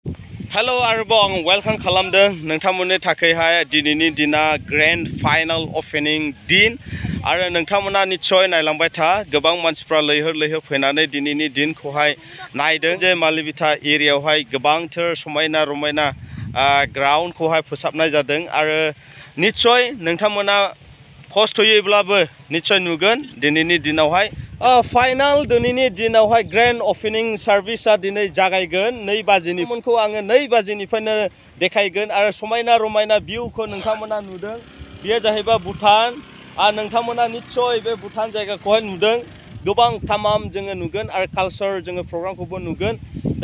Hello आरोबाव welcome खालामदों नोंथांमोननि थाखायहाय दिनैनि दिना ग्रेन्ड फाइनाल ओपनिं दिन आरो नोंथांमोना निश्चय नायलांबाय था गोबां मानसिफ्रा लैहोर फैनानै दिनैनि दिनखौहाय नायदों जे मालिविटा एरियायावहाय गोबांथार समायना रमायना ग्राउन्डखौहाय फोसाबनाय जादों आरो निश्चय नोंथांमोना खस्थ'यैब्लाबो निश्चय नुगोन दिनैनि दिनावहाय फाइनाल दिनैनि दिनावहाय ग्रेन्ड ओपनिं सार्भिसा दिनै जागायगोन 2 बाजिनिखौ आङो 2 बाजिनिफ्रायनो देखायगोन आरो समायना रमायना भिउखौ नोंथांमोना नुदों बेयो जाहैबाय भुटान आरो नोंथांमोना निश्चय बे भुटान जायगाखौहाय नुदों गोबां तामाम जोङो नुगोन आरो कालचार जोङो प्रग्रामखौबो नुगोन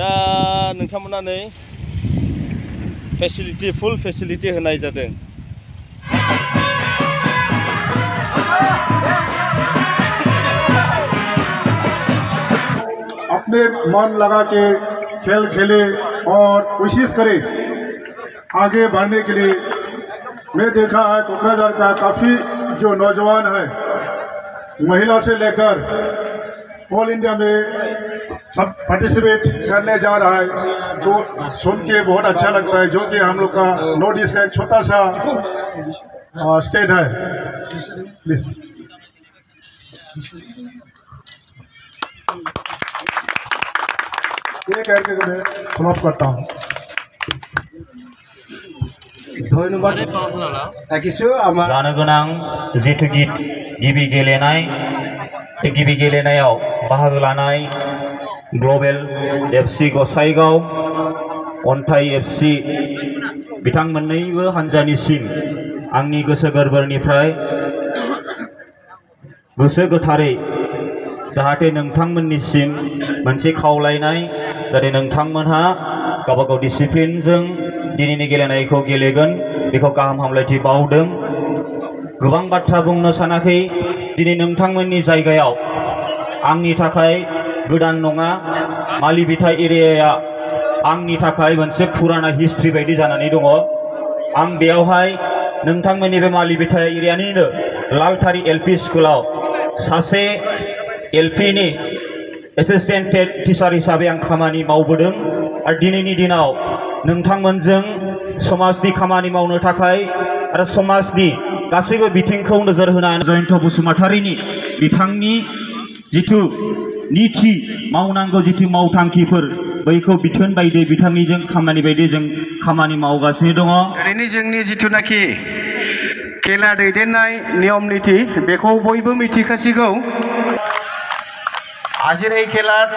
दा नोंथांमोना नै फुल फेसिलिटी होनाय जादों। अपने मन लगा के खेल खेले और कोशिश करे आगे बढ़ने के लिए। मैं देखा है कोकराझार का काफ़ी जो नौजवान है महिला से लेकर ऑल इंडिया में सब पार्टिसिपेट करने जा रहा है तो सुन के बहुत अच्छा लगता है जो कि हम लोग का नॉर्थ ईस्ट का एक छोटा सा स्टेट है। प्लीज ये करके मैं समाप्त करता हूँ। धन्यवाद जानो गोनां जिथु गिबि गेलेनाय बे गिबि गेलेनायाव बाहागो लानाय ग्लबेल एफसि गसाइगाव अन्थाइ एफसि बिथांमोननैबो हानजानिसिम आंनि गोसो गोरबोनिफ्राय गोसो गोथारै जाहाथे नोंथांमोननिसिम मोनसे खावलायनाय जाहाथे नोंथांमोनहा गावबागाव डिसिप्लिनजों दिनैनि गेलेनायखौ गेलेगोन बेखौ गाहाम हामलायथि बावदों। गोबां बाथ्रा बुंनो सानाखै दिनै नोंथांमोननि जायगायाव आंनि थाखाय गोदान नङा मालिविटा एरियाया आंनि थाखाय मोनसे फुराना हिस्ट्रि बायदि जानानै दङ। आं बेयावहाय नोंथांमोननि बे मालिविटा एरियानिनो लालथारि एलपि स्कुलाव सासे एलपिनि एसिस्टेन्ट टिचार हिसाबै आं खामानि मावबोदों आरो दिनैनि दिनाव नोंथांमोनजों समाजनि खामानि मावनो थाखाय आरो समाजनि गासैबो बिथिंखौ नोजोर होनानै जयन्त बसुमतारीनि बिथांनि जिथु नीति मावनांगौ जिथु मावथांखिफोर बैखौ बिथोन बायदि बिथांनिजों खामानि बायदि जों खामानि मावगासिनो दङ। दिनैनि जोंनि जिथुनाखि खेला दैदेननाय नियम नीति बेखौ बयबो मिथिखासिगौ। আজিৰ এই খেলাত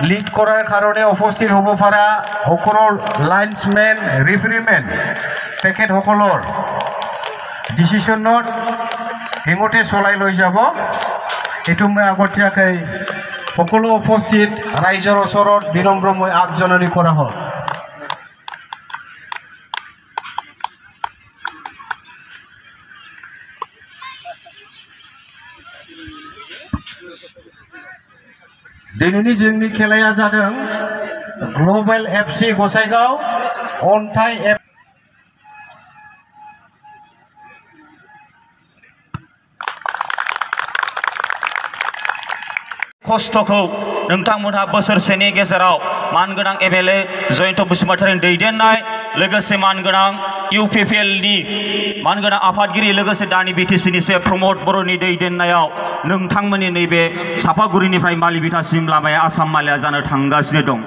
লিড কৰাৰ কাৰণে উপস্থিত হ'ব পৰা সকলো লাইনছমেন ৰেফাৰীমেন তেখেতসকলৰ ডিচিশ্যনত হেঙতে চলাই লৈ যাব এইটো মই আগতীয়াকৈ সকলো উপস্থিত ৰাইজৰ ওচৰত বিনম্ৰ মই আগজননী কৰা হ'ল। दिनैनि जोंनि खेलाया जादों ग्लबेल एफसि गसाइगाव अन्थाइ खस्थ'खौ नोंथांमोनहा बोसोरसेनि गेजेराव मानगोनां MLA जयन्त बसुमतारीनि दैदेननाय लोगोसे मानगोनां UPPLनि मानगोनां आफादगिरि लोगोसे दानि BTCनि प्रमद बर'नि दैदेननायाव नोंथांमोननि नैबे चापागुरिनिफ्राय मालिविटासिम लामाया आसाम मालाया जानो थांगासिनो दं।